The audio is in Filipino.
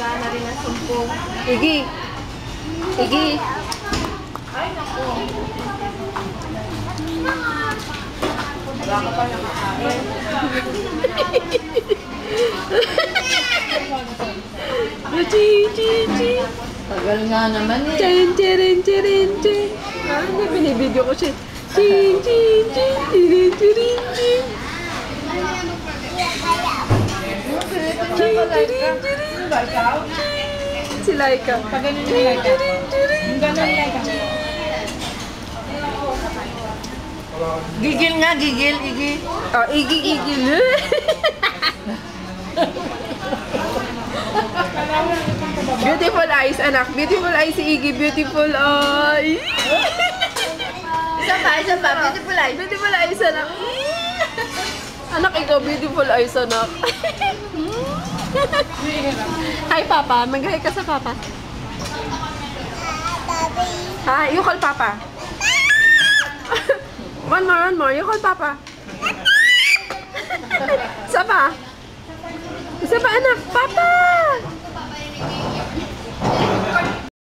wala na rin ang sumpong. Iggy. Iggy. Ay, naku. Wala ka pa nakakain. Chi. Tagal nga naman eh. Chin. Ano, binibidyo ko siya. Chin. Si Laika. Pag ganun yung Laika. Yung ganun Laika. Gigil nga, gigil, Iggy. Oh, igil. Beautiful eyes, anak. Beautiful eyes si Iggy. Beautiful eyes. Isa pa. Beautiful eyes. Beautiful eyes, anak. Anak, ikaw, beautiful eyes, anak. Hi, Papa. Mag-hi ka sa Papa. Hi, you call Papa. One more. You call Papa. Isa pa, anak. Papa!